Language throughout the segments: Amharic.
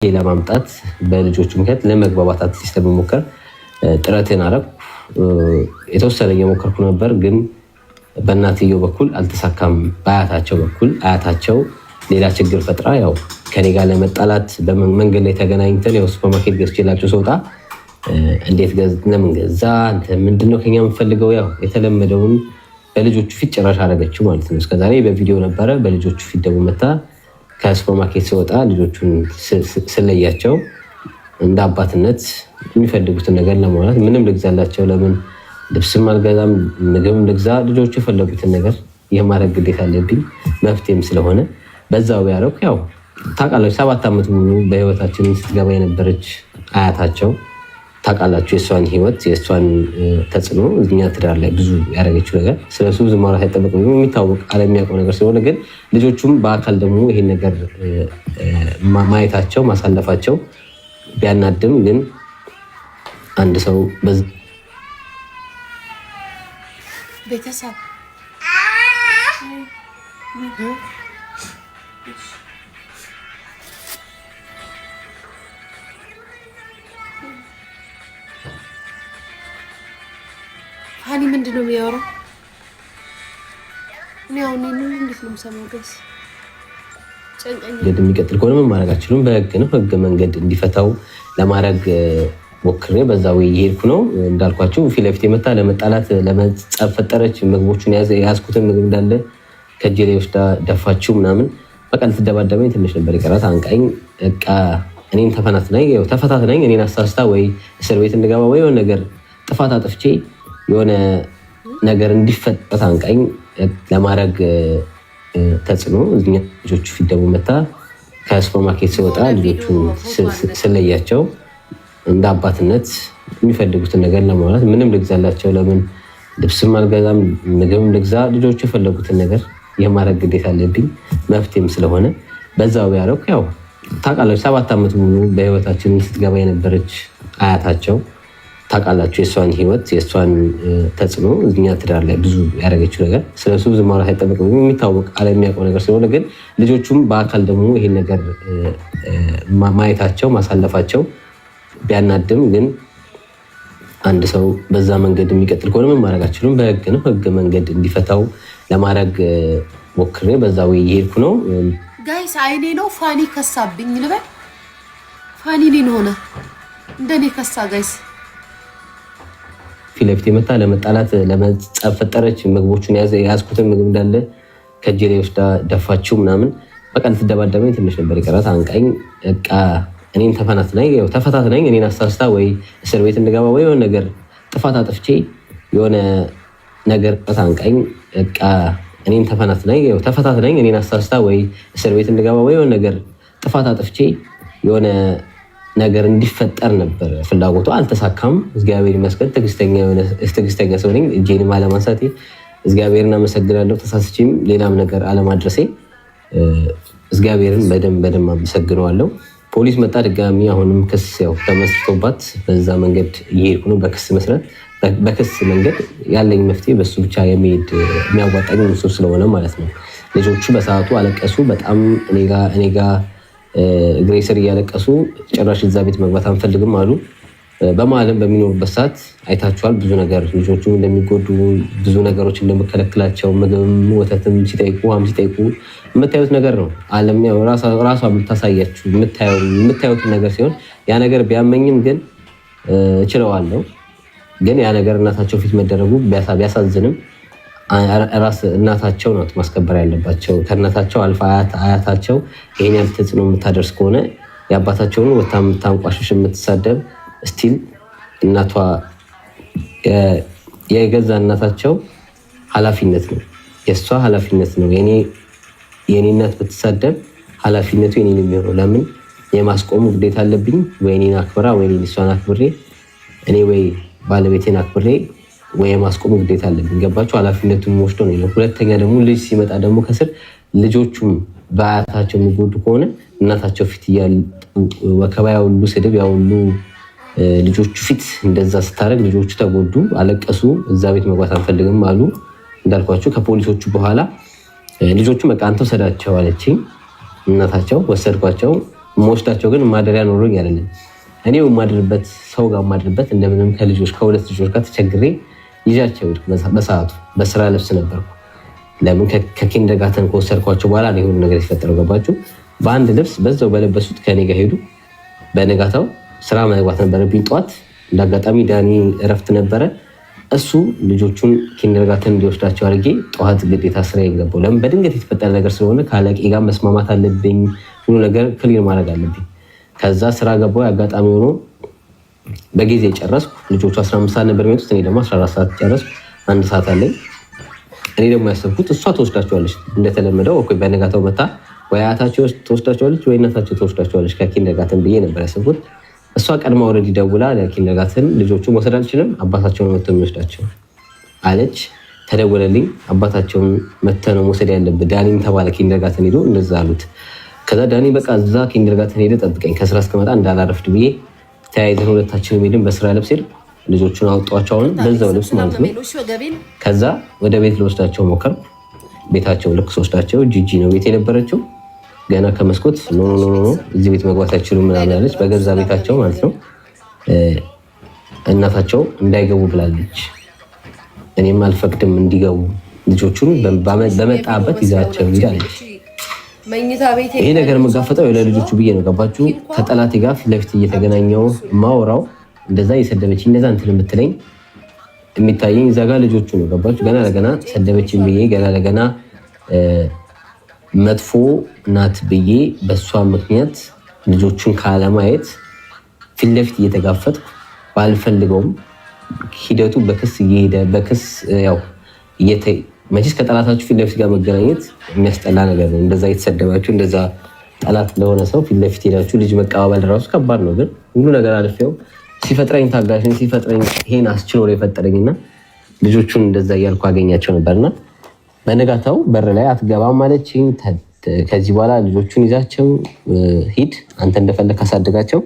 ለማምጣት በልጆቹ ምክንያት ለመግባባት አትሊስት ለመሞከር ጥረትን አደረኩ። የተወሰነ እየሞከርኩ ነበር፣ ግን በእናትየው በኩል አልተሳካም። በአያታቸው በኩል አያታቸው ሌላ ችግር ፈጥራ ያው ከኔ ጋር ለመጣላት በመንገድ ላይ ተገናኝተን ያው ሱፐርማርኬት ገዝቼላቸው ስወጣ እንዴት ለምን ገዛ ምንድነው ከኛ የምፈልገው ያው የተለመደውን በልጆቹ ፊት ጭራሽ አደረገችው ማለት ነው። እስከዛሬ በቪዲዮ ነበረ። በልጆቹ ፊት ደግሞ መታ ከሱፐርማርኬት ስወጣ ልጆቹን ስለያቸው እንደ አባትነት የሚፈልጉትን ነገር ለማውራት ምንም ልግዛላቸው፣ ለምን ልብስም አልገዛም ምግብም ልግዛ፣ ልጆቹ የፈለጉትን ነገር የማድረግ ግዴታ አለብኝ መፍትሄም ስለሆነ በዛው ያደረኩ። ያው ታውቃላችሁ 7 ዓመት ሙሉ በህይወታችን ስትገባ የነበረች አያታቸው ታውቃላችሁ የእሷን ህይወት የእሷን ተጽዕኖ እኛ ትዳር ላይ ብዙ ያደረገችው ነገር ስለሱ ብዙ ማውራት አይጠበቅም፣ የሚታወቅ ዓለም የሚያውቀው ነገር ስለሆነ፣ ግን ልጆቹም በአካል ደግሞ ይሄን ነገር ማየታቸው ማሳለፋቸው ቢያናድም፣ ግን አንድ ሰው ቤተሰብ ሀኒ ምንድን ነው የሚያወራው? እኔ አሁን እንዴት ነው የምሰማው? ገስ የሚቀጥል ከሆነ ምን ማድረግ አልችልም። በህግ ነው ህግ መንገድ እንዲፈታው ለማድረግ ሞክሬ በዛው እየሄድኩ ነው። እንዳልኳችሁ ፊት ለፊት የመታ ለመጣላት ለመጻፍ ፈጠረች። ምግቦቹን ያዝኩትን ምግብ እንዳለ ከእጄ ላይ ወስዳ ደፋችሁ ምናምን። በቃ ልትደባደበኝ ትንሽ ነበር የቀራት። አንቃኝ በቃ እኔን ተፈታትናኝ እኔን አሳስታ ወይ እስር ቤት እንድገባ ወይ የሆነ ነገር ጥፋት አጥፍቼ የሆነ ነገር እንዲፈጠር አንቃኝ ለማድረግ ተጽዕኖ ልጆቹ ፊት ደግሞ መታ ከሱፐርማርኬት ስወጣ ልጆቹን ስለያቸው እንደ አባትነት የሚፈልጉትን ነገር ለማውራት ምንም ልግዛላቸው፣ ለምን ልብስም አልገዛም ምግብም ልግዛ፣ ልጆቹ የፈለጉትን ነገር የማድረግ ግዴታ አለብኝ መፍትሄም ስለሆነ በዛው ያደረኩ። ያው ታውቃላችሁ 7 ዓመት ሙሉ በህይወታችን ስትገባ የነበረች አያታቸው ታውቃላችሁ የእሷን ህይወት የእሷን ተጽዕኖ እኛ ትዳር ላይ ብዙ ያደረገችው ነገር ስለሱ ብዙ ማውራት አይጠበቅም፣ የሚታወቅ ዓለም የሚያውቀው ነገር ስለሆነ፣ ግን ልጆቹም በአካል ደግሞ ይሄን ነገር ማየታቸው ማሳለፋቸው ቢያናድም፣ ግን አንድ ሰው በዛ መንገድ የሚቀጥል ከሆነ ምን ማድረግ አልችልም። በህግ ነው ህግ መንገድ እንዲፈታው ለማድረግ ሞክሬ በዛው እየሄድኩ ነው። ጋይስ አይኔ ነው ፋኒ ከሳብኝ ልበል። ፋኒ እኔን ሆነ እንደኔ ከሳ ጋይስ ፊት ለፊት የመታ ለመጣላት ለመጻፍ ፈጠረች። ምግቦቹን ያዝኩትን ምግብ እንዳለ ከእጄ ላይ ወስዳ ደፋችሁ ምናምን። በቃ ልትደባደበኝ ትንሽ ነበር የቀራት። አንቃኝ በቃ እኔን ተፈታትናኝ እኔን አሳስታ ወይ እስር ቤት እንድገባ ወይ የሆነ ነገር ጥፋት አጥፍቼ የሆነ ነገር አንቃኝ በቃ እኔን ተፈታትናኝ እኔን አሳስታ ወይ እስር ቤት እንድገባ ወይ የሆነ ነገር ጥፋት አጥፍቼ የሆነ ነገር እንዲፈጠር ነበር ፍላጎቱ። አልተሳካም። እግዚአብሔር ይመስገን። ትዕግስተኛ ሰው ነኝ። እጄንም አለማንሳቴ እግዚአብሔርን አመሰግናለሁ። ተሳስቼም ሌላም ነገር አለማድረሴ እግዚአብሔርን በደንብ አመሰግነዋለሁ። ፖሊስ መጣ ድጋሚ። አሁንም ክስ ያው ተመስርቶባት በዛ መንገድ እየሄድኩ ነው። በክስ መንገድ ያለኝ መፍትሄ በሱ ብቻ የሚሄድ የሚያዋጣኝ እሱ ስለሆነ ማለት ነው። ልጆቹ በሰዓቱ አለቀሱ በጣም እኔ ጋ እግሬ ስር እያለቀሱ ጭራሽ እዛ ቤት መግባት አንፈልግም አሉ። በመሀልም በሚኖሩበት ሰዓት አይታችኋል ብዙ ነገር ልጆቹ እንደሚጎዱ ብዙ ነገሮች እንደምከለክላቸው ምግብም ወተትም ሲጠይቁ ውሃም ሲጠይቁ የምታዩት ነገር ነው። ዓለም ያው ራሷ የምታሳያችሁ የምታዩትን ነገር ሲሆን ያ ነገር ቢያመኝም ግን እችለዋለሁ። ግን ያ ነገር እናታቸው ፊት መደረጉ ቢያሳዝንም ራስ እናታቸው ናት ማስከበር ያለባቸው። ከእናታቸው አልፋ አያታቸው ይሄን ያህል ተጽዕኖ የምታደርስ ከሆነ የአባታቸውን ወታ የምታንቋሽሽ የምትሳደብ ስቲል እናቷ የገዛ እናታቸው ኃላፊነት ነው የእሷ ኃላፊነት ነው። የኔ እናት ብትሳደብ ኃላፊነቱ የኔ የሚሆነው ለምን የማስቆሙ ግዴታ አለብኝ። ወይ እኔን አክብራ ወይ እሷን አክብሬ እኔ ወይ ባለቤቴን አክብሬ ወይ የማስቆሙ ግዴታ አለብኝ። ገባችሁ? ኃላፊነቱን ወስዶ ነው። ሁለተኛ ደግሞ ልጅ ሲመጣ ደግሞ ከስር ልጆቹም በአያታቸው የሚጎዱ ከሆነ እናታቸው ፊት ወከባ ያውሉ ስድብ ያውሉ ልጆቹ ፊት እንደዛ ስታደርግ ልጆቹ ተጎዱ፣ አለቀሱ፣ እዛ ቤት መግባት አንፈልግም አሉ። እንዳልኳችሁ ከፖሊሶቹ በኋላ ልጆቹ በቃ አንተ ወሰዳቸው አለችኝ እናታቸው። ወሰድኳቸው። የምወስዳቸው ግን ማደሪያ ኖሮኝ አይደለም። እኔ የማድርበት ሰው ጋር የማድርበት እንደምንም ከሁለት ልጆች ጋር ተቸግሬ ይዣቸው በሰዓቱ በስራ ልብስ ነበርኩ። ለምን ከኪንደርጋርተን ከወሰድኳቸው በኋላ ነው የሆነ ነገር የተፈጠረው። ገባችሁ? በአንድ ልብስ በዛው በለበሱት ከኔ ጋር ሄዱ። በነጋታው ስራ መግባት ነበረብኝ። ጠዋት እንዳጋጣሚ ዳኒ እረፍት ነበረ። እሱ ልጆቹን ኪንደርጋርተን እንዲወስዳቸው አድርጌ ጠዋት ግዴታ ስራ የገባው። ለምን በድንገት የተፈጠረ ነገር ስለሆነ ከአለቄ ጋር መስማማት አለብኝ። ሁሉ ነገር ክሊር ማድረግ አለብኝ። ከዛ ስራ ገባው። አጋጣሚ ሆኖ በጊዜ ጨረስኩ። ልጆቹ 15 ሰዓት ነበር የሚወጡት፣ እኔ ደግሞ 14 ሰዓት ጨረስኩ። 1 ሰዓት አለኝ። እኔ ደግሞ ያሰብኩት እሷ ትወስዳቸዋለች እንደተለመደው። በነጋታው መታ ወይ አያታቸው ትወስዳቸዋለች ወይ እናታቸው ትወስዳቸዋለች ከኪንደርጋርተን ብዬ ነበር ያሰብኩት። እሷ ቀድማ ወረድ ደውላ ለኪንደርጋርተን ልጆቹ መውሰድ አልችልም፣ አባታቸውን መጥተው የሚወስዳቸው አለች። ተደወለልኝ። አባታቸውን መጥተህ ነው መውሰድ ያለብህ ዳኒም ተባለ። ኪንደርጋርተን ሄዶ እንደዛ አሉት። ከዛ ዳኒ በቃ እዛ ኪንደርጋርተን ሄደ ጠብቀኝ ከስራ እስከመጣ እንዳላረፍድ ብዬ ተያይዘን ሁለታችንም ሄድን። በስራ ልብስ ሄድን። ልጆቹን አወጧቸው፣ አሁን በዛው ልብስ ማለት ነው። ከዛ ወደ ቤት ልወስዳቸው ሞከርኩ። ቤታቸው ልክ ስወስዳቸው ጂጂ ነው ቤት የነበረችው። ገና ከመስኮት ኖ እዚህ ቤት መግባት አይችሉም ምናምን አለች። በገዛ ቤታቸው ማለት ነው። እናታቸው እንዳይገቡ ብላለች። እኔም አልፈቅድም እንዲገቡ፣ ልጆቹን በመጣበት ይዛቸው ሄዳለች። ይሄ ነገር የምጋፈጠው ለልጆቹ ብዬ ነው። ገባችሁ? ከጠላቴ ጋር ፊት ለፊት እየተገናኘው ማውራው እንደዛ እየሰደበች እንደዛ እንትን የምትለኝ የሚታየኝ እዛ ጋር ልጆቹ ነው። ገባችሁ? ገና ለገና ሰደበችን ብዬ ገና ለገና መጥፎ ናት ብዬ በእሷ ምክንያት ልጆቹን ካለማየት ፊት ለፊት እየተጋፈጥኩ ባልፈልገውም ሂደቱ በክስ እየሄደ በክስ ያው መቼስ ከጠላታችሁ ፊት ለፊት ጋር መገናኘት የሚያስጠላ ነገር ነው። እንደዛ የተሰደባችሁ እንደዛ ጠላት ለሆነ ሰው ፊት ለፊት ሄዳችሁ ልጅ መቀባበል ራሱ ከባድ ነው። ግን ሁሉ ነገር አልፌው ሲፈጥረኝ ታጋሽን ሲፈጥረኝ ይሄን አስችሎ የፈጠረኝና ልጆቹን እንደዛ እያልኩ አገኛቸው ነበርና በነጋታው በር ላይ አትገባም አለችኝ። ከዚህ በኋላ ልጆቹን ይዛቸው ሂድ፣ አንተ እንደፈለግ አሳድጋቸው።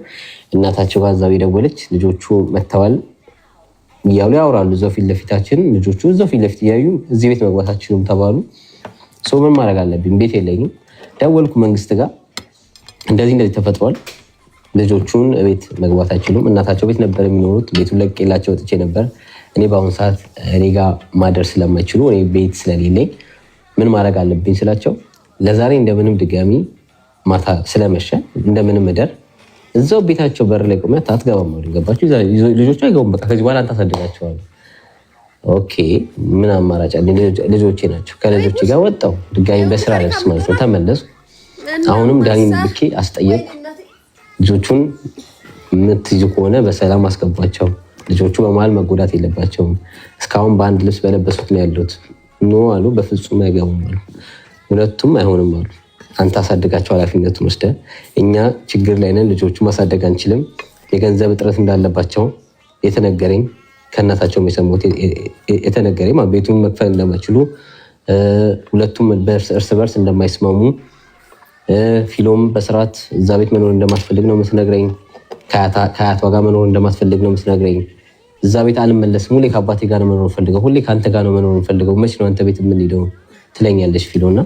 እናታቸው ጋር እዛው የደወለች ልጆቹ መጥተዋል እያሉ ያወራሉ። እዛው ፊት ለፊታችን ልጆቹ እዛው ፊት ለፊት እያዩ እዚህ ቤት መግባታችንም ተባሉ። ሰው ምን ማድረግ አለብኝ? ቤት የለኝም። ደወልኩ መንግስት ጋር እንደዚህ ተፈጥሯል፣ ልጆቹን ቤት መግባት አይችሉም። እናታቸው ቤት ነበር የሚኖሩት። ቤቱን ለቅቄላቸው ወጥቼ ነበር። እኔ በአሁኑ ሰዓት እኔ ጋር ማደር ስለማይችሉ እኔ ቤት ስለሌለኝ ምን ማድረግ አለብኝ ስላቸው ለዛሬ እንደምንም ድጋሚ ማታ ስለመሸ እንደምንም እደር እዛው ቤታቸው በር ላይ ቆመ አትገባም አሉ። ገባችሁ? ልጆቹ አይገቡም። በቃ ከዚህ በኋላ አንተ አሳድጋቸዋለሁ። ኦኬ ምን አማራጭ አለኝ? ልጆቼ ናቸው። ከልጆቼ ጋር ወጣሁ ድጋሚ በስራ ልብስ ማለት ነው። ተመለስኩ። አሁንም ዳኒን ልኬ አስጠየቅኩ። ልጆቹን የምትይዙ ከሆነ በሰላም አስገቧቸው። ልጆቹ በመሀል መጎዳት የለባቸውም። እስካሁን በአንድ ልብስ በለበሱት ነው ያሉት። ኖ አሉ። በፍጹም አይገቡም አሉ። ሁለቱም አይሆንም አሉ። አንተ አሳድጋቸው ኃላፊነቱን ወስደ። እኛ ችግር ላይ ነን፣ ልጆቹ ማሳደግ አንችልም። የገንዘብ እጥረት እንዳለባቸው የተነገረኝ ከእናታቸው የሰሙት የተነገረኝ ቤቱን መክፈል እንደማይችሉ፣ ሁለቱም እርስ በርስ እንደማይስማሙ፣ ፊሎም በስርዓት እዛ ቤት መኖር እንደማትፈልግ ነው የምትነግረኝ። ከአያቷ ጋር መኖር እንደማትፈልግ ነው የምትነግረኝ። እዛ ቤት አልመለስም፣ ሁሌ ከአባቴ ጋር ነው መኖር ፈልገው፣ ሁሌ ከአንተ ጋር ነው መኖር ፈልገው፣ መች ነው አንተ ቤት የምንሄደው ትለኛለች ፊሎና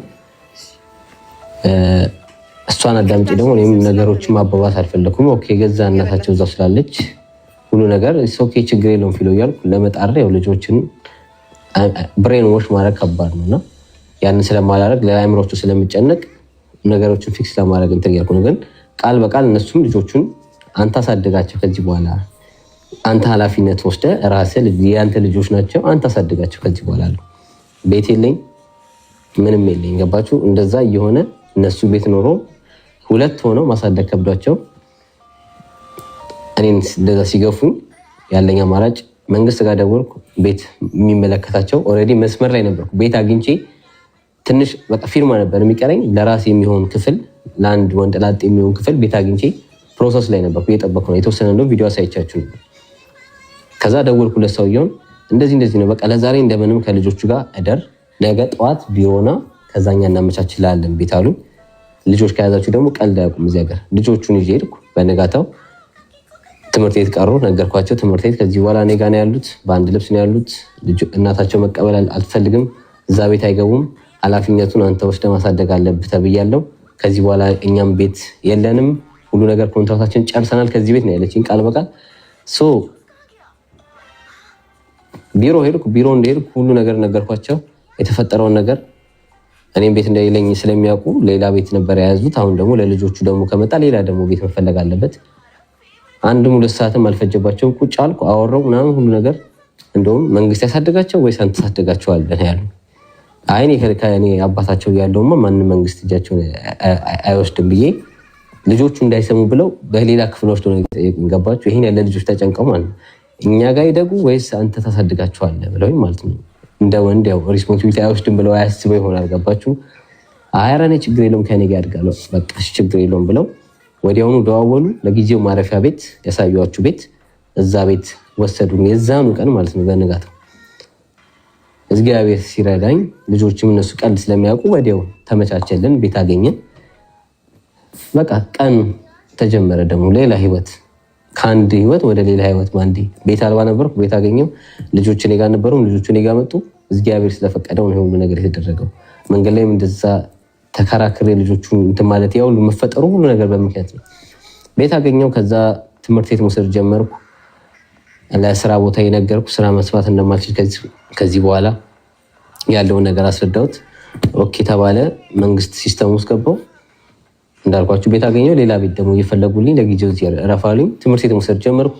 እሷን አዳምጪ። ደግሞ እኔም ነገሮችን ማባባስ አልፈለኩም። ኦኬ ገዛ እናታቸው እዛው ስላለች ሁሉ ነገር ኦኬ ችግር የለውም ፊሎ እያልኩ ለመጣር ያው ልጆችን ብሬን ዎሽ ማድረግ ከባድ ነው እና ያንን ስለማላደርግ ለአእምሮቹ ስለምጨነቅ ነገሮችን ፊክስ ለማድረግ እንትን እያልኩ ነው። ግን ቃል በቃል እነሱም ልጆቹን አንተ አሳድጋቸው፣ ከዚህ በኋላ አንተ ኃላፊነት ወስደህ ራስህ የአንተ ልጆች ናቸው፣ አንተ አሳድጋቸው ከዚህ በኋላ አሉ። ቤት የለኝ ምንም የለኝ። ገባችሁ? እንደዛ እየሆነ እነሱ ቤት ኖሮ ሁለት ሆነው ማሳደግ ከብዷቸው እኔን እንደዛ ሲገፉኝ ያለኝ አማራጭ መንግስት ጋር ደወልኩ። ቤት የሚመለከታቸው ኦልሬዲ መስመር ላይ ነበርኩ። ቤት አግኝቼ ትንሽ በቃ ፊርማ ነበር የሚቀረኝ ለራስ የሚሆን ክፍል፣ ለአንድ ወንድ ላጤ የሚሆን ክፍል ቤት አግኝቼ ፕሮሰስ ላይ ነበርኩ። እየጠበቅኩ ነው። የተወሰነ ነው ቪዲዮ አሳይቻችሁ ነበር። ከዛ ደወልኩለት ሰውየውን እንደዚህ ነው በቃ ለዛሬ እንደምንም ከልጆቹ ጋር እደር፣ ነገ ጠዋት ቢሮና ከዛኛ እናመቻችላለን ቤት አሉ። ልጆች ከያዛችሁ ደግሞ ቀልድ አያውቁም እዚህ ሀገር። ልጆቹን ይዤ ሄድኩ። በነጋታው ትምህርት ቤት ቀሩ። ነገርኳቸው። ትምህርት ቤት ከዚህ በኋላ እኔ ጋ ነው ያሉት፣ በአንድ ልብስ ነው ያሉት። እናታቸው መቀበል አልፈልግም፣ እዛ ቤት አይገቡም፣ ኃላፊነቱን አንተ ወስደህ ማሳደግ አለብህ ተብያለሁ። ከዚህ በኋላ እኛም ቤት የለንም፣ ሁሉ ነገር ኮንትራታችን ጨርሰናል ከዚህ ቤት ነው ያለችኝ ቃል በቃል። ቢሮ ሄድኩ። ቢሮ እንደሄድኩ ሁሉ ነገር ነገርኳቸው የተፈጠረውን ነገር። እኔም ቤት እንደሌለኝ ስለሚያውቁ ሌላ ቤት ነበር የያዙት። አሁን ደግሞ ለልጆቹ ደግሞ ከመጣ ሌላ ደግሞ ቤት መፈለግ አለበት። አንድም 2 ሰዓትም አልፈጀባቸውም። ቁጭ አልኩ፣ አወራሁ ምናምን ሁሉ ነገር። እንደውም መንግስት ያሳድጋቸው ወይስ አንተ ታሳድጋቸዋለህ ያሉ። አይ እኔ አባታቸው ያለውማ ማንም መንግስት እጃቸውን አይወስድም ብዬ ልጆቹ እንዳይሰሙ ብለው በሌላ ክፍል ወስዶ ነው የጠየቁኝ። ገባችሁ? ይሄን ያለ ልጆች ተጨንቀው ማለት ነው እኛ ጋር ይደጉ ወይስ አንተ ታሳድጋቸዋለህ ብለው ማለት ነው። እንደ ወንድ ያው ሪስፖንሲቢሊቲ አይወስድም ብለው አያስበው ይሆናል። ገባችሁ? ኧረ እኔ ችግር የለውም ከኔ ጋር ያድጋሉ በቃ ችግር የለውም ብለው ወዲያውኑ ደዋወሉ። ለጊዜው ማረፊያ ቤት ያሳዩዋችሁ ቤት እዛ ቤት ወሰዱን። የዛኑ ቀን ማለት ነው በንጋታው እግዚአብሔር ሲረዳኝ ልጆችም እነሱ ቀልድ ስለሚያውቁ ወዲያው ተመቻቸልን፣ ቤት አገኘን። በቃ ቀን ተጀመረ ደግሞ ሌላ ህይወት፣ ከአንድ ህይወት ወደ ሌላ ህይወት። ማንዴ ቤት አልባ ነበርኩ፣ ቤት አገኘው። ልጆች እኔ ጋር ነበሩ፣ ልጆቹ እኔ ጋር መጡ። እግዚአብሔር ስለፈቀደው ነው ሁሉ ነገር የተደረገው። መንገድ ላይም እንደዛ ተከራክሬ ልጆቹን እንትን ማለት ያው ሁሉ መፈጠሩ ሁሉ ነገር በምክንያት ነው። ቤት አገኘው። ከዛ ትምህርት ቤት መውሰድ ጀመርኩ። ለስራ ቦታ የነገርኩ ስራ መስራት እንደማልችል ከዚህ በኋላ ያለውን ነገር አስረዳሁት። ኦኬ ተባለ። መንግስት ሲስተም ውስጥ ገባው። እንዳልኳችሁ ቤት አገኘው። ሌላ ቤት ደግሞ እየፈለጉልኝ ለጊዜው ረፋሉኝ። ትምህርት ቤት መውሰድ ጀመርኩ።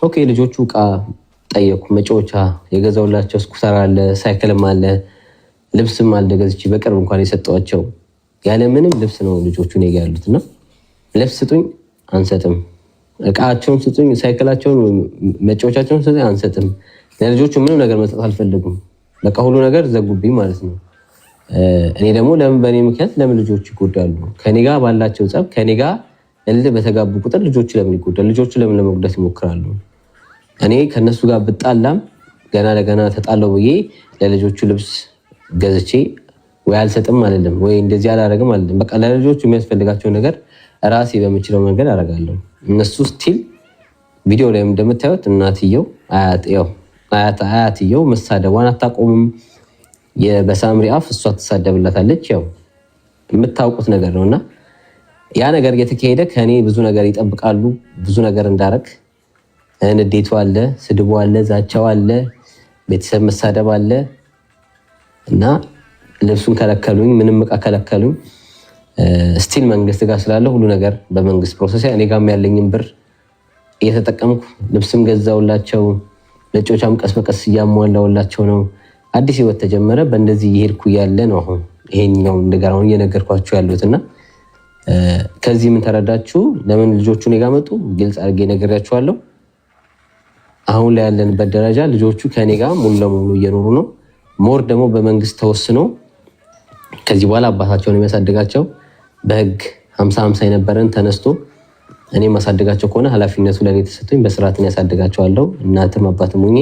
ኦኬ ልጆቹ እቃ ጠየቁ። መጫወቻ የገዛውላቸው ስኩተር አለ፣ ሳይክልም አለ፣ ልብስም አለ ገዝቼ በቅርብ እንኳን የሰጠዋቸው። ያለ ምንም ልብስ ነው ልጆቹ እኔ ጋ ያሉት እና ልብስ ስጡኝ አንሰጥም፣ እቃቸውን ስጡኝ፣ ሳይክላቸውን፣ መጫወቻቸውን ስጡኝ አንሰጥም። ለልጆቹ ምንም ነገር መስጠት አልፈለጉም። በቃ ሁሉ ነገር ዘጉብኝ ማለት ነው። እኔ ደግሞ ለምን በእኔ ምክንያት ለምን ልጆቹ ይጎዳሉ? ከኔ ጋር ባላቸው ጸብ ከኔ ጋር እልህ በተጋቡ ቁጥር ልጆቹ ለምን ይጎዳሉ? ልጆቹ ለምን ለመጉዳት ይሞክራሉ? እኔ ከነሱ ጋር ብጣላም ገና ለገና ተጣለው ብዬ ለልጆቹ ልብስ ገዝቼ ወይ አልሰጥም አይደለም ወይ እንደዚህ አላረግም አይደለም። በቃ ለልጆቹ የሚያስፈልጋቸው ነገር ራሴ በምችለው መንገድ አደርጋለሁ። እነሱ ስቲል ቪዲዮ ላይ እንደምታዩት እናትየው አያትየው መሳደቧን አታቆምም። በሳምሪ አፍ እሷ ትሳደብላታለች። ያው የምታውቁት ነገር ነውና ያ ነገር እየተካሄደ ከኔ ብዙ ነገር ይጠብቃሉ። ብዙ ነገር እንዳረግ ንዴቱ አለ፣ ስድቡ አለ፣ ዛቻው አለ፣ ቤተሰብ መሳደብ አለ እና ልብሱን ከለከሉኝ፣ ምንም እቃ ከለከሉኝ። ስቲል መንግስት ጋር ስላለ ሁሉ ነገር በመንግስት ፕሮሰስ እኔ ጋርም ያለኝን ብር እየተጠቀምኩ ልብስም ገዛውላቸው፣ መጫወቻም ቀስ በቀስ እያሟላውላቸው ነው። አዲስ ህይወት ተጀመረ። በእንደዚህ እየሄድኩ ያለ ነው አሁን ይሄኛው ነገር አሁን እየነገርኳችሁ ያሉት እና ከዚህ ምን ተረዳችሁ? ለምን ልጆቹ እኔ ጋር መጡ? ግልጽ አድርጌ ነግሬያችኋለሁ። አሁን ላይ ያለንበት ደረጃ ልጆቹ ከኔ ጋር ሙሉ ለሙሉ እየኖሩ ነው። ሞር ደግሞ በመንግስት ተወስኖ ከዚህ በኋላ አባታቸውን የሚያሳድጋቸው በህግ 50-50 የነበረን ተነስቶ እኔ ማሳደጋቸው ከሆነ ኃላፊነቱ ለእኔ ተሰጥቶኝ በስርዓትን ያሳድጋቸዋለሁ። እናትም አባትም ሆኜ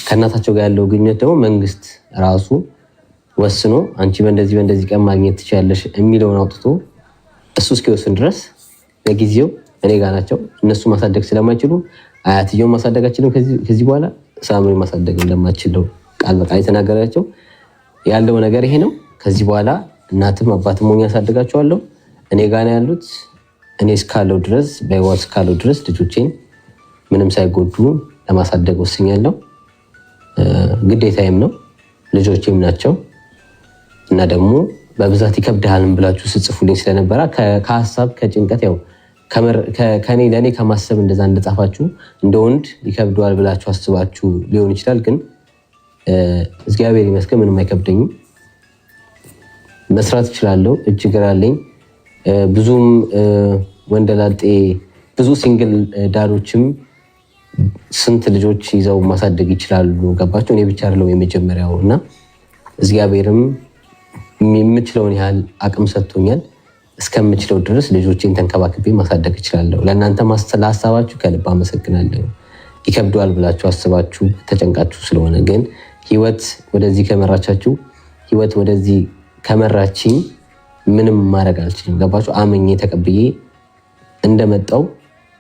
ከእናታቸው ጋር ያለው ግንኙነት ደግሞ መንግስት ራሱ ወስኖ አንቺ በእንደዚህ ቀን ማግኘት ትችያለሽ የሚለውን አውጥቶ እሱ እስኪወስን ድረስ ለጊዜው እኔ ጋር ናቸው። እነሱ ማሳደግ ስለማይችሉ አያትየውን ማሳደግ አችልም። ከዚህ በኋላ ሳምሪ ማሳደግ እንደማችለው ቃል በቃል የተናገራቸው ያለው ነገር ይሄ ነው። ከዚህ በኋላ እናትም አባትም ሆኜ ያሳድጋቸዋለሁ። እኔ ጋር ነው ያሉት። እኔ እስካለው ድረስ በህይወት እስካለው ድረስ ልጆቼን ምንም ሳይጎዱ ለማሳደግ ወስኛለሁ። ግዴታዬም ነው፣ ልጆቼም ናቸው እና ደግሞ በብዛት ይከብድሃልን ብላችሁ ስጽፉልኝ ስለነበረ ከሀሳብ ከጭንቀት ያው ለእኔ ከማሰብ እንደዛ እንደጻፋችሁ እንደ ወንድ ይከብደዋል ብላችሁ አስባችሁ ሊሆን ይችላል። ግን እግዚአብሔር ይመስገን ምንም አይከብደኝም። መስራት እችላለሁ። እጅ እግር አለኝ። ብዙም ወንደላጤ ብዙ ሲንግል ዳሮችም ስንት ልጆች ይዘው ማሳደግ ይችላሉ። ገባቸው? እኔ ብቻ አይደለሁም የመጀመሪያው እና እግዚአብሔርም የምችለውን ያህል አቅም ሰጥቶኛል። እስከምችለው ድረስ ልጆቼን ተንከባክቤ ማሳደግ እችላለሁ። ለእናንተ ለሀሳባችሁ ከልብ አመሰግናለሁ። ይከብደዋል ብላችሁ አስባችሁ ተጨንቃችሁ ስለሆነ ግን ህይወት ወደዚህ ከመራቻችሁ ህይወት ወደዚህ ከመራችኝ ምንም ማድረግ አልችልም። ገባችሁ? አመኜ ተቀብዬ እንደመጣው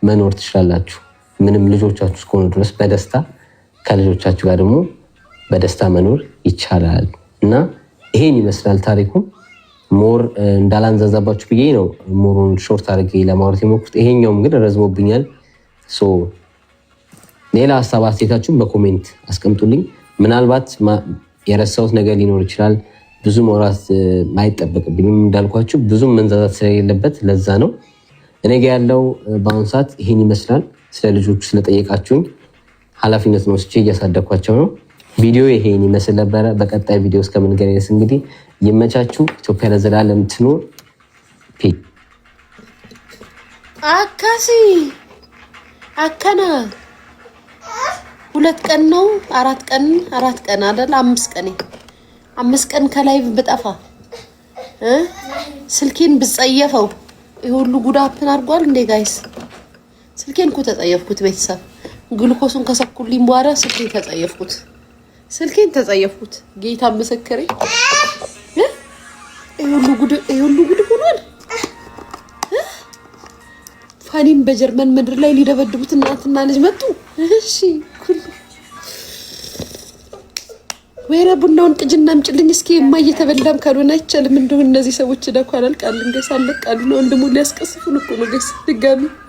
መኖር ትችላላችሁ። ምንም ልጆቻችሁ እስከሆኑ ድረስ በደስታ ከልጆቻችሁ ጋር ደግሞ በደስታ መኖር ይቻላል እና ይሄን ይመስላል ታሪኩ። ሞር እንዳላንዛዛባችሁ ብዬ ነው ሞሩን ሾርት አድርጌ ለማውራት የሞክሩት። ይሄኛውም ግን ረዝሞብኛል። ሌላ ሀሳብ አስተያየታችሁን በኮሜንት አስቀምጡልኝ። ምናልባት የረሳሁት ነገር ሊኖር ይችላል። ብዙ ማውራት አይጠበቅብኝም። እንዳልኳችሁ ብዙም መንዛዛት ስለሌለበት ለዛ ነው። እኔ ጋ ያለው በአሁኑ ሰዓት ይሄን ይመስላል። ስለ ልጆቹ ስለጠየቃችሁኝ ኃላፊነት ነው ወስጄ እያሳደግኳቸው ነው። ቪዲዮ ይሄን ይመስል ነበረ። በቀጣይ ቪዲዮ እስከምንገናኝ እንግዲህ ይመቻችሁ። ኢትዮጵያ ለዘላለም ትኑር። አካሲ አከና 2 ቀን ነው 4 ቀን አይደል? 5 ቀን ከላይ ብጠፋ ስልኬን ብጸየፈው ይሄ ሁሉ ጉዳትን አድርጓል እንዴ ጋይስ? ስልኬን እኮ ተጸየፍኩት። ቤተሰብ ግሉኮሱን ከሰኩልኝ በኋላ ስልኬን ተጸየፍኩት። ጌታ ምስክሬ ይሄ ሁሉ ጉድ ሆኗል። ፋኒን በጀርመን ምድር ላይ ሊደበድቡት እናትና ልጅ መጡ። እሺ ወይራ ቡናውን ቅጅና አምጪልኝ እስኪ የማይተበላም ካልሆነ አይቻልም። እንደው እነዚህ ሰዎች ደኳላል ቃልን ገስ አለቃሉ ነው ወንድሙ ሊያስቀስፉን እኮ ነው ገስ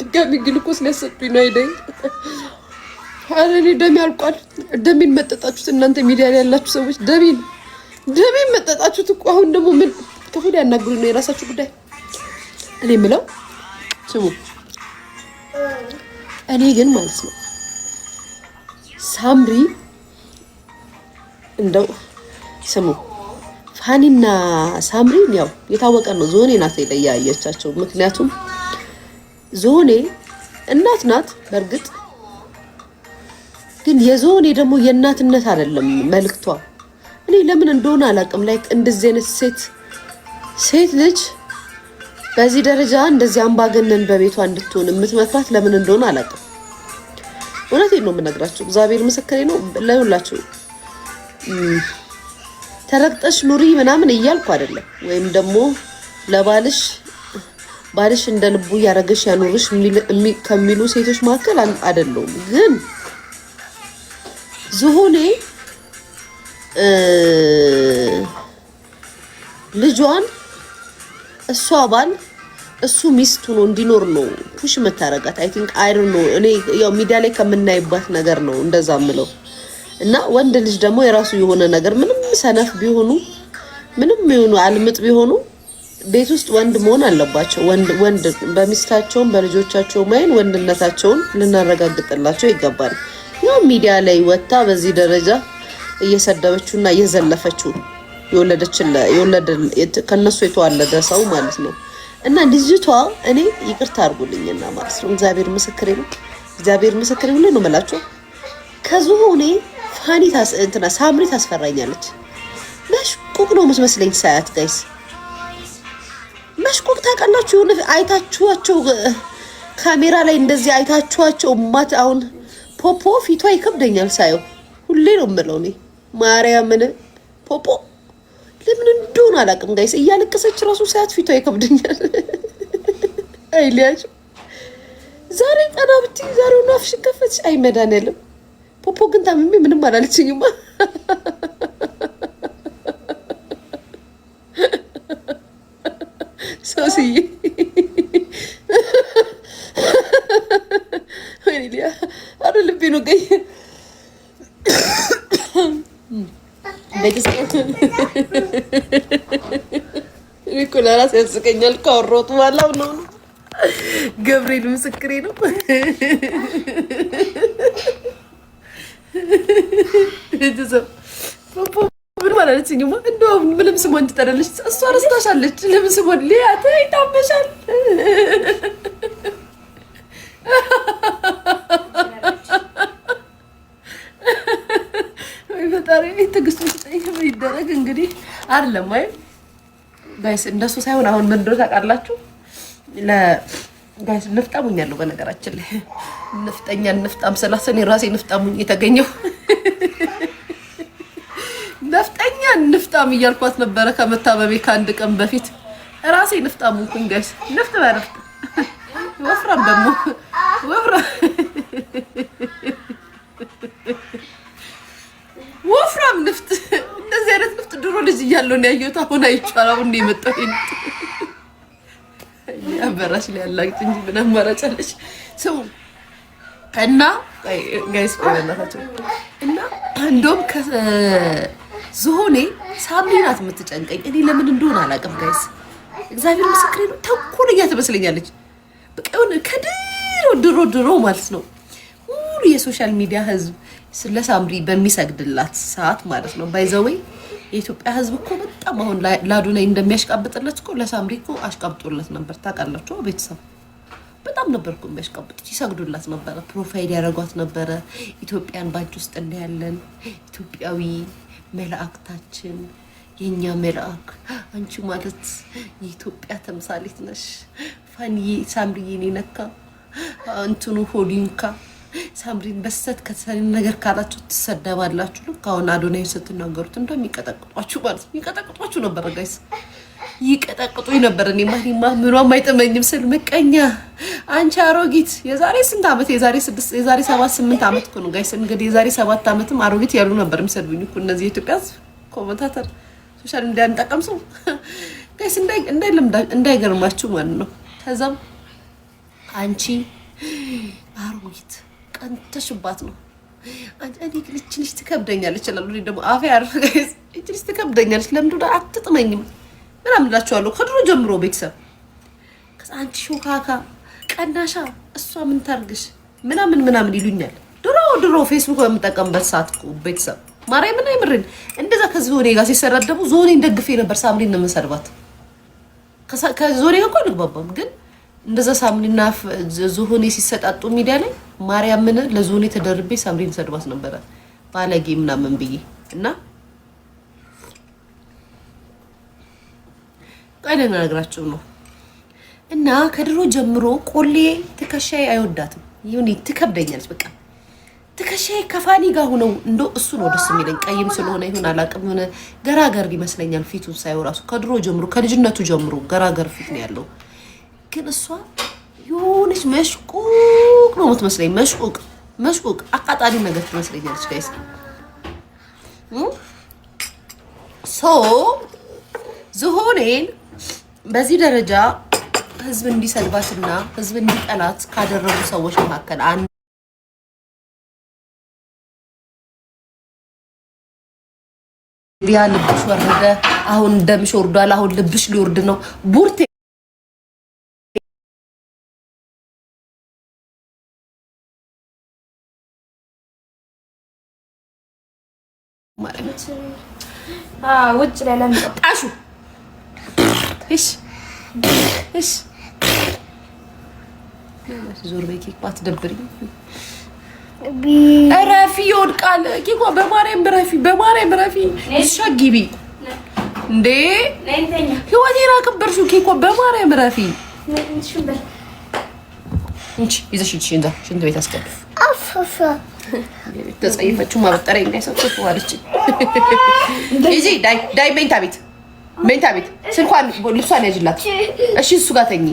ድጋሚ ግሉኮስ ሊያሰጡኝ ነው አይደል? አረኔ ደም ያልቋል። ደሜን መጠጣችሁት እናንተ ሚዲያ ላይ ያላችሁ ሰዎች ደሜን መጠጣችሁት እኮ። አሁን ደግሞ ምን ከሆነ ያናግሩ ነው የራሳችሁ ጉዳይ። እኔ የምለው ስሙ፣ እኔ ግን ማለት ነው ሳምሪ እንደው ስሙ ፋኒና ሳምሪን ያው የታወቀ ነው። ዞኔ ናት የለያየቻቸው። ምክንያቱም ዞኔ እናት ናት በእርግጥ ግን የዞኔ ደግሞ የእናትነት አይደለም መልክቷ። እኔ ለምን እንደሆነ አላውቅም። ላይክ እንደዚህ አይነት ሴት ልጅ በዚህ ደረጃ እንደዚህ አምባገነን በቤቷ እንድትሆን የምትመክራት ለምን እንደሆነ አላውቅም። እውነቴን ነው የምነግራችሁ። እግዚአብሔር ምስክሬ ነው። ለሁላችሁ ተረግጠሽ ኑሪ ምናምን እያልኩ አይደለም። ወይም ደግሞ ባልሽ እንደ ልቡ ያረገሽ ያኑርሽ ከሚሉ ሴቶች መካከል አይደለሁም። ግን ዝሆኔ ልጇን እሷ ባል እሱ ሚስቱ ነው እንዲኖር ነው ፑሽ መታረጋት። አይ ቲንክ አይ ዶንት ኖ እኔ ያው ሚዲያ ላይ ከምናይባት ነገር ነው እንደዛ ምለው። እና ወንድ ልጅ ደግሞ የራሱ የሆነ ነገር ምንም ሰነፍ ቢሆኑ ምንም ይሁኑ አልምጥ ቢሆኑ ቤት ውስጥ ወንድ መሆን አለባቸው። ወንድ በሚስታቸውም በልጆቻቸው ማይን ወንድነታቸውን ልናረጋግጥላቸው ይገባል። ያው ሚዲያ ላይ ወጣ በዚህ ደረጃ እየሰደበችውና እየዘለፈችው ከነሱ የተዋለደ ሰው ማለት ነው። እና ልጅቷ እኔ ይቅርታ አድርጉልኝና ማለት ነው እግዚአብሔር ምስክሬ ነው። እግዚአብሔር ምስክሬ ሁሉ ነው መላችሁ። ከዝሆኔ ፋኒ ሳምሪ ታስፈራኛለች። መሽቆቅ ነው መስለኝ ሳያት ጋይስ መሽቆቅ ታውቃላችሁ። የሆነ አይታችኋቸው ካሜራ ላይ እንደዚህ አይታችኋቸው ማት አሁን ፖፖ ፊቷ ይከብደኛል ሳየው ሁሌ ነው የምለው እኔ ማርያምን ፖፖ ለምን እንደሆነ አላውቅም ጋይስ። እያለቀሰች ራሱ ሳያት ፊቷ ይከብደኛል። አይሊያች ዛሬ ቀና ብትይ ዛሬው ነው አፍሽ ከፈትሽ። አይ መድኃኒዓለም ፖፖ ግን ታምሜ ምንም አላለችኝማ። ሶሲዬ ወይኔ አረ ልቤ ነው ገይ ኒኮላስ ያስቀኛል። ካወራሁት ባላው ነው ገብርኤል ምስክሬ ነው። ምን ማለት ነው? እንደው ምንም ስሟን ትጠራለች። እሷ ረስታሻለች። ለምን ስሟን ሊያት ይታመሻል። ወይ ፈጣሪ ትግስቱ ሲጠይቅ ይደረግ እንግዲህ አይደለም ወይ ጋይስ። እንደሱ ሳይሆን አሁን ምን እንደሆነ ታውቃላችሁ? ጋይስ ንፍጣሙኛለሁ። በነገራችን ላይ ንፍጣም ስላሰኔ ራሴ ንፍጣሙኝ የተገኘው ንፍጣም እያልኳት ነበረ ከመታበቤ ከአንድ ቀን በፊት ራሴ ንፍጣሙኝ ጋይስ። ንፍጥ በነፍጥ ወፍራም ደግሞ ወፍራም ንፍጥ። እንደዚህ አይነት ንፍጥ ድሮ ልጅ እያለሁ ያለው ነው ያየሁት። አሁን አይቻለሁ። አሁን ነው የመጣው። ያበራሽ ላይ ያላግጥ እንጂ ምን አማራጭ አለሽ? ሰው እና ጋይስ ቆይላታቸው እና እንደውም ከዝሆኔ ሳምሪ ናት የምትጨንቀኝ። እኔ ለምን እንደሆነ አላውቅም ጋይስ። እግዚአብሔር ምስክሬ ነው። ተንኮለኛ ትመስለኛለች። በቃ የሆነ ድሮ ማለት ነው ሁሉ የሶሻል ሚዲያ ህዝብ ስለ ሳምሪ በሚሰግድላት ሰዓት ማለት ነው። ባይዘዌይ የኢትዮጵያ ህዝብ እኮ በጣም አሁን ለአዶናይ እንደሚያሽቃብጥለት እኮ ለሳምሪ እኮ አሽቃብጦለት ነበር። ታውቃላችሁ ቤተሰብ በጣም ነበር እኮ የሚያሽቃብጡት። ይሰግዱላት ነበረ፣ ፕሮፋይል ያደረጓት ነበረ። ኢትዮጵያን ባንቺ ውስጥ እንዳያለን ኢትዮጵያዊ መላእክታችን፣ የኛ መልአክ አንቺ ማለት የኢትዮጵያ ተምሳሌት ነሽ። ፋንዬ ሳምሪዬን ነካ እንትኑ ሆዲንካ ሳምሪን በስተት ከተሰሪ ነገር ካላችሁ ትሰደባላችሁ። ልክ አሁን አዶናይ ስትናገሩት እንደሚቀጠቅጧችሁ ማለት ነው። ይቀጠቅጧችሁ ነበር ጋይስ፣ ይቀጠቅጡኝ ነበር። እኔ ምኗም አይጥመኝም ስል ምቀኛ አንቺ አሮጊት። የዛሬ ስንት ዓመት የዛሬ 7-8 ዓመት እኮ ነው ጋይስ። እንግዲህ የዛሬ 7 ዓመትም አሮጊት ያሉ ነበር የሚሰድቡኝ እኮ እነዚህ የኢትዮጵያ ኮመንታተር ሶሻል ሚዲያ እንጠቀም ሰው ጋይስ እንዳይገርማችሁ ማለት ነው። ከዛም አንቺ አሮጊት ቀንተሽባት ነው እኔ ግን እቺ ልጅ ትከብደኛለች ይላሉ። እኔ ደግሞ አፌ አርፍ ጋይስ እቺ ልጅ ትከብደኛለች ለምን አትጥመኝም ምናምን እላችኋለሁ ከድሮ ጀምሮ ቤተሰብ። ከዛ አንቺ ሾካካ ቀናሻ እሷ ምን ታርግሽ ምናምን ይሉኛል። ድሮ ፌስቡክ በምጠቀምበት ሰዓት እኮ ቤተሰብ ማርያምን አይምርን እንደዛ ከዝሆኔ ጋር ሲሰራደቡ ዞኔን ደግፌ ነበር ሳምሪን ነው የምሰድባት። ከዞኔ ጋር እኮ አልግባባም ግን እንደዛ ሳምሪና ዝሆኔ ሲሰጣጡ ሚዲያ ላይ ማርያምን ለዞኔ ተደርቤ ሳምሪን ሰድባት ነበረ ባለጌ ምናምን ብዬ እና ቀደም ነገራችሁ ነው። እና ከድሮ ጀምሮ ቆሌ ትከሻዬ አይወዳትም። ይሁን ትከብደኛለች። በቃ ትከሻዬ ከፋኒ ጋር ሆነው እንዶ እሱ ነው ደስ የሚለኝ። ቀይም ስለሆነ ይሁን አላውቅም የሆነ ገራገር ይመስለኛል ፊቱን ሳይው ራሱ ከድሮ ጀምሮ ከልጅነቱ ጀምሮ ገራገር ፊት ነው ያለው። ግን እሷ የሆነች መሽቁቅ ነው የምትመስለኝ። መሽቁቅ አቃጣሪ ነገር ትመስለኛለች ጋይስ። ዝሆኔን በዚህ ደረጃ ህዝብ እንዲሰድባትና ህዝብ እንዲጠላት ካደረጉ ሰዎች መካከል አንድ ያ ልብሽ ወረደ፣ አሁን ደምሽ ወርዷል፣ አሁን ልብሽ ሊወርድ ነው ቡርቴ ማለት ውጭ ላይ ለምጠው ጣሹ እሺ ዞር በይ ኬክ ባትደብሪኝ። ረፊ ይወድቃል ኬኳ። በማርያም ረፊ ሻጊቢ እንዴ ህይወቴን አከበርሽው ኬኳ። በማርያም ረፊ እንቺ ይዘሽ ሽንት ቤት አስገድፍ ተጸይፈችው ማበጠሪያ እንዳይሰጥሽ ዋለች። እጂ ዳይ ሜንታ ቤት ስልኳን ልብሷን ያጅላት። እሺ እሱ ጋር ተኝ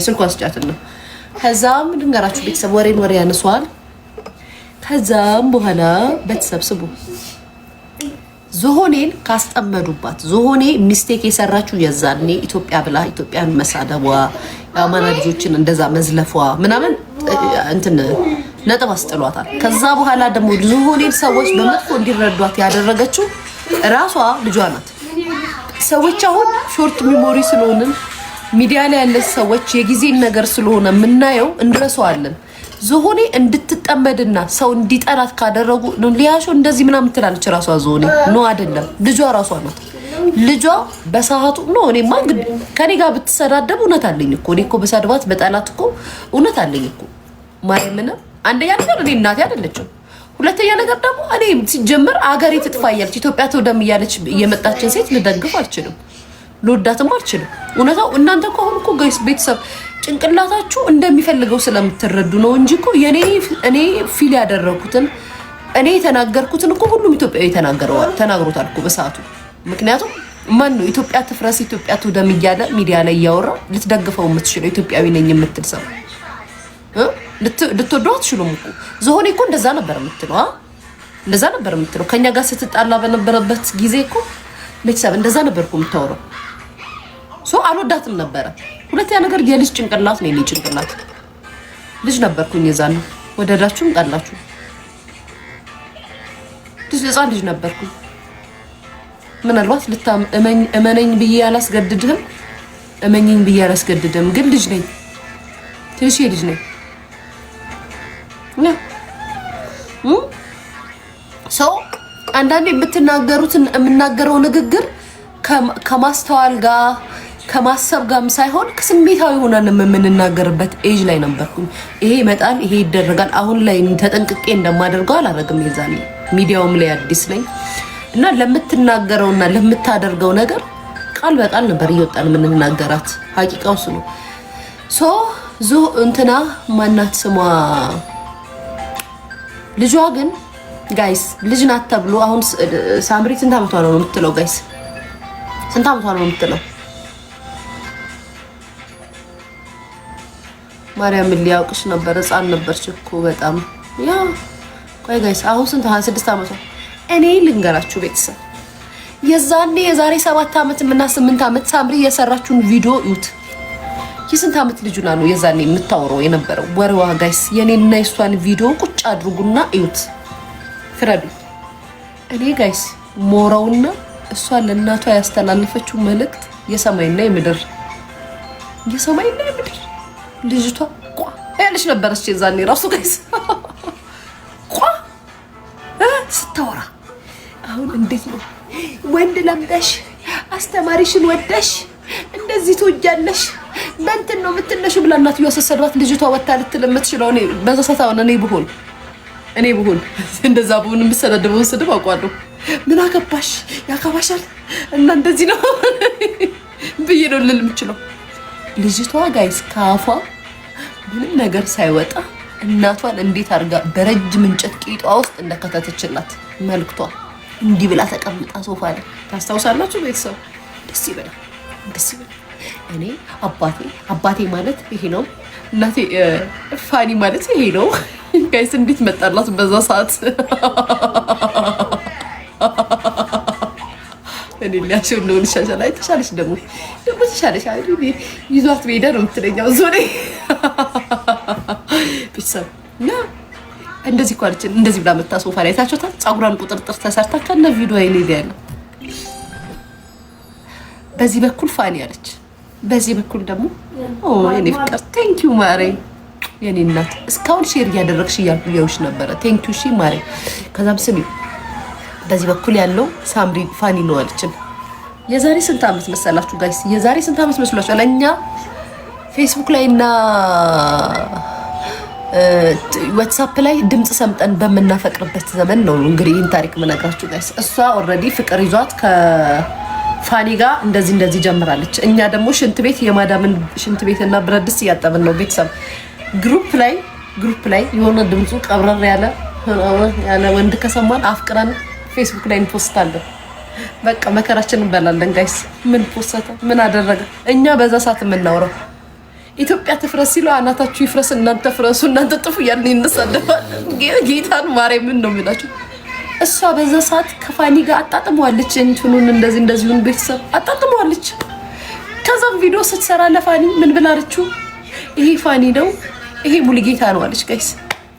ስልኳን ስጫትና ከዛም ድንገራችሁ ቤተሰብ ወሬ ያነሷል። ከዛም በኋላ ቤተሰብ ስቡ ዝሆኔን ካስጠመዱባት ዝሆኔ ሚስቴክ የሰራችው የዛኔ ኢትዮጵያ ብላ ኢትዮጵያን መሳደቧ የአማራ ልጆችን እንደዛ መዝለፏ ምናምን እንትን ነጥብ አስጥሏታል። ከዛ በኋላ ደግሞ ዝሆኔን ሰዎች በመጥፎ እንዲረዷት ያደረገችው ራሷ ልጇ ናት። ሰዎች አሁን ሾርት ሚሞሪ ስለሆንን ሚዲያ ላይ ያለ ሰዎች የጊዜን ነገር ስለሆነ የምናየው እንረሳዋለን። ዝሆኔ እንድትጠመድና ሰው እንዲጠላት ካደረጉ ነው። ሊያሾ እንደዚህ ምናምን ትላለች ራሷ ዝሆኔ ነው አይደለም፣ ልጇ ራሷ ናት። ልጇ በሰዓቱ ነው። እኔማ ከኔ ጋር ብትሰዳደብ እውነት አለኝ እኮ እኔ እኮ በሰድባት በጠላት እኮ እውነት አለኝ እኮ ማርያምን። አንደኛ ነገር እኔ እናቴ አይደለችም። ሁለተኛ ነገር ደግሞ እኔ ሲጀምር አገሬ ትጥፋያለች ኢትዮጵያ ተወደም እያለች የመጣችን ሴት ልደግፍ አልችልም፣ ልወዳትም አልችልም። እውነታው እናንተ እኮ አሁን እኮ ጋይስ ቤተሰብ ጭንቅላታችሁ እንደሚፈልገው ስለምትረዱ ነው እንጂ እኮ እኔ ፊል ያደረኩትን እኔ የተናገርኩትን እኮ ሁሉም ኢትዮጵያዊ ተናግሮታል እኮ በሰዓቱ። ምክንያቱም ማን ነው ኢትዮጵያ ትፍረስ ኢትዮጵያ ትወደም እያለ ሚዲያ ላይ እያወራ ልትደግፈው የምትችለው ኢትዮጵያዊ ነኝ የምትል ሰው ልትወደው አትችሉም እኮ። ዝሆኔ እኮ እንደዛ ነበር የምትለው ከኛ ጋር ስትጣላ በነበረበት ጊዜ እኮ ቤተሰብ እንደዛ ነበርኩ የምታወራው። አልወዳትም ነበረ። ሁለተኛ ነገር የልጅ ጭንቅላት ነው። የኔ ጭንቅላት ልጅ ነበርኩኝ የዛን ወደዳችሁም ጠላችሁ ህፃን ልጅ ነበርኩኝ። ምናልባት እመነኝ ብዬ አላስገድድህም፣ እመኝኝ ብዬ አላስገድድህም፣ ግን ልጅ ነኝ፣ ትንሽ ልጅ ነኝ። ሰው አንዳንዴ የምናገረው ንግግር ከማስተዋል ጋር ከማሰብ ጋርም ሳይሆን ከስሜታዊ ሆነን የምንናገርበት ኤጅ ላይ ነበርኩኝ። ይሄ ይመጣል፣ ይሄ ይደረጋል። አሁን ላይ ተጠንቅቄ እንደማደርገው አላደርግም። የዛኔ ሚዲያውም ላይ አዲስ ነኝ እና ለምትናገረውና ለምታደርገው ነገር ቃል በቃል ነበር እየወጣን የምንናገራት። ሀቂቃው እሱ ነው። እንትና ማናት ስሟ ልጇ ግን ጋይስ ልጅ ናት ተብሎ አሁን ሳምሪ ስንት ዓመቷ ነው የምትለው? ጋይስ ስንት ዓመቷ ነው የምትለው? ማርያም ሊያውቅሽ ነበር። ህፃን ነበርሽ እኮ በጣም ያ። ቆይ ጋይስ አሁን ስንት 26 ዓመቷ። እኔ ልንገራችሁ ቤተሰብ የዛኔ የዛሬ 7 ዓመት እና 8 ዓመት ሳምሪ የሰራችውን ቪዲዮ እዩት። የስንት ዓመት ልጁና ነው የዛኔ የምታወራው የነበረው ወሬዋ? ጋይስ የኔና የሷን ቪዲዮ ቁጭ አድርጉና እዩት፣ ፍረዱ። እኔ ጋይስ ሞራውና እሷ ለእናቷ ያስተላለፈችው መልእክት የሰማይና የምድር ልጅቷ ቋ ያለች ነበረች የዛኔ ራሱ ጋይስ ቋ ስታወራ። አሁን እንዴት ነው ወንድ ለምደሽ አስተማሪሽን ወደሽ እንደዚህ ትወጃለሽ በእንትን ነው የምትነሺው ብላ እናትየዋ ስትሰድባት ልጅቷ ወጣ ልትል የምትችለው እኔ በዛ ሰዓት አሁን እኔ ብሆን እንደዛ ብሆን የምሰዳደበውን ስድብ አውቀዋለሁ። ምን አገባሽ ያካባሻል እና እንደዚህ ነው ብዬ ነው ልል የምችለው። ልጅቷ ጋይስ ካፏ ምንም ነገር ሳይወጣ እናቷን እንዴት አድርጋ በረጅም እንጨት ቂጧ ውስጥ እንደከተተችላት መልክቷ እንዲህ ብላ ተቀምጣ ሶፋ ላይ ታስታውሳላችሁ ቤተሰብ? ደስ ይበላል። እኔ አባቴ ማለት ይሄ ነው፣ እናቴ ፋኒ ማለት ይሄ ነው። ጋይስ እንዴት መጣላት በዛ ሰዓት። እኔ ሊያሽው ነው ልሻሻል። አይ ተሻለሽ ደግሞ ተሻለሽ። አይ ይዟት ሜዳ ነው የምትለኛው ዞሬ ቤተሰብ እና እንደዚህ ኳልችን እንደዚህ ብላ መታ ሶፋ ላይ ታችሁታል። ፀጉሯን ቁጥርጥር ተሰርታ ከነ ቪዲዮ አይኔ ያለው በዚህ በኩል ፋኒ አለች፣ በዚህ በኩል ደግሞ የኔ ፍቅር ቴንክ ዩ ማሬ የኔ እናት እስካሁን ሼር እያደረግሽ እያልኩሽ ነበረ። ቴንክ ዩ ሺ ማሬ። ከዛም ስሚ በዚህ በኩል ያለው ሳምሪ ፋኒ ነው አለችን። የዛሬ ስንት ዓመት መሰላችሁ ጋይስ? የዛሬ ስንት ዓመት መስሏችኋል? እኛ ፌስቡክ ላይ እና ዋትስአፕ ላይ ድምጽ ሰምጠን በምናፈቅርበት ዘመን ነው እንግዲህ ይህን ታሪክ የምነግራችሁ ጋይስ። እሷ ኦልሬዲ ፍቅር ይዟት ፋኒ ጋር እንደዚህ ጀምራለች። እኛ ደግሞ ሽንት ቤት የማዳምን ሽንት ቤትና ብረት ድስት እያጠብን ነው ቤተሰብ። ግሩፕ ላይ የሆነ ድምፁ ቀብረር ያለ ወንድ ከሰማን አፍቅረን ፌስቡክ ላይ እንፖስታለን። በቃ መከራችንን እንበላለን ጋይስ። ምን ፖስታ ምን አደረገ? እኛ በዛ ሰዓት የምናወራው ኢትዮጵያ ትፍረስ ሲሉ አናታችሁ ይፍረስ እናንተ ፍረሱ እናንተ ጥፉ ያልን እንሰደባል። ጌታን ማርያምን ነው የሚላችሁ። እሷ በዛ ሰዓት ከፋኒ ጋር አጣጥመዋለች። እንትኑን እንደዚሁን ቤተሰብ አጣጥመዋለች። ከዛም ቪዲዮ ስትሰራ ለፋኒ ምን ብላለችው? ይሄ ፋኒ ነው፣ ይሄ ሙሉጌታ ነው አለች ጋይስ።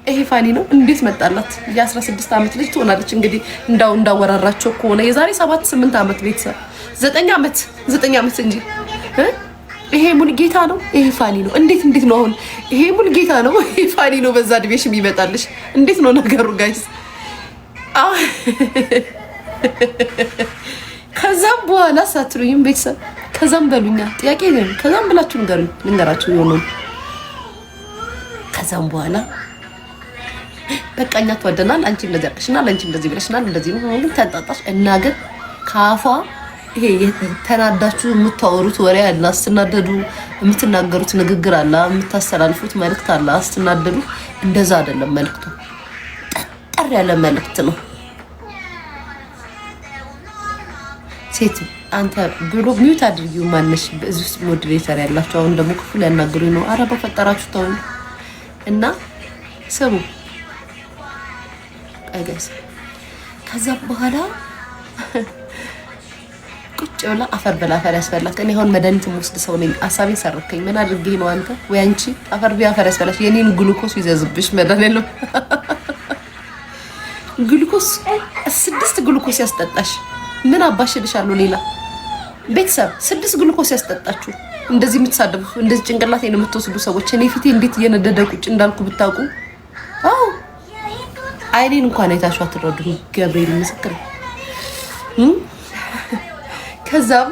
ይሄ ፋኒ ነው። እንዴት መጣላት? የ16 ዓመት ልጅ ትሆናለች እንግዲህ እንዳወራራቸው ከሆነ የዛሬ 7-8 ዓመት ቤተሰብ 9 ዓመት እንጂ ይሄ ሙሉጌታ ነው፣ ይሄ ፋኒ ነው። እንዴት ነው አሁን ይሄ ሙሉጌታ ነው፣ ይሄ ፋኒ ነው በዛ ድቤሽ የሚመጣልሽ? እንዴት ነው ነገሩ ጋይስ? ከዛም በኋላ ሳትሩኝም ቤተሰብ ከዛም በሉኛ ጥያቄ ነው። ከዛም ብላችሁ ንገራችሁ ይሆናል። ከዛም በኋላ በቃኛ ተወደናል፣ አንቺ እንደዚህ አርክሽናል፣ አንቺ እንደዚህ ብለሽናል፣ እንደዚህ ነው ግን ተንጣጣሽ እና ግን ካፏ ይሄ ተናዳችሁ የምታወሩት ወሬ አለ፣ አስተናደዱ የምትናገሩት ንግግር አለ፣ የምታስተላልፉት መልእክት አለ። አስተናደዱ እንደዛ አይደለም መልእክቱ ጠር ያለ መልእክት ነው። ሴት አንተ ብሎ ሚውት አድርጊው ማነሽ በዚህ ውስጥ ሞዴሬተር ያላችሁ አሁን ደግሞ ክፉ ሊያናግሩኝ ነው። አረ በፈጠራችሁ ተው እና ስሙ አይገስ። ከዛ በኋላ ጭውላ አፈር በላፈር ያስበላክ። እኔ አሁን መድኃኒት የምወስድ ሰው ነኝ። አሳቤን ሰረከኝ። ምን አድርጌ ነው አንተ ወይ አንቺ አፈር ቢያፈር ያስበላሽ? የኔን ግሉኮስ ይዘዝብሽ መድኃኒት ግሉኮስ 6 ግሉኮስ ያስጠጣሽ። ምን አባሽልሻለሁ? ሌላ ቤተሰብ 6 ግሉኮስ ያስጠጣችሁ። እንደዚህ የምትሳደቡ እንደዚህ ጭንቅላቴን የምትወስዱ ሰዎች እኔ ፊቴ እንዴት እየነደደ ቁጭ እንዳልኩ ብታውቁ። አዎ አይኔን እንኳን አይታችሁ አትረዱም። ገብርኤል ምስክር። ከዛም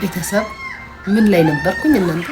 ቤተሰብ ምን ላይ ነበርኩኝ እናንተ?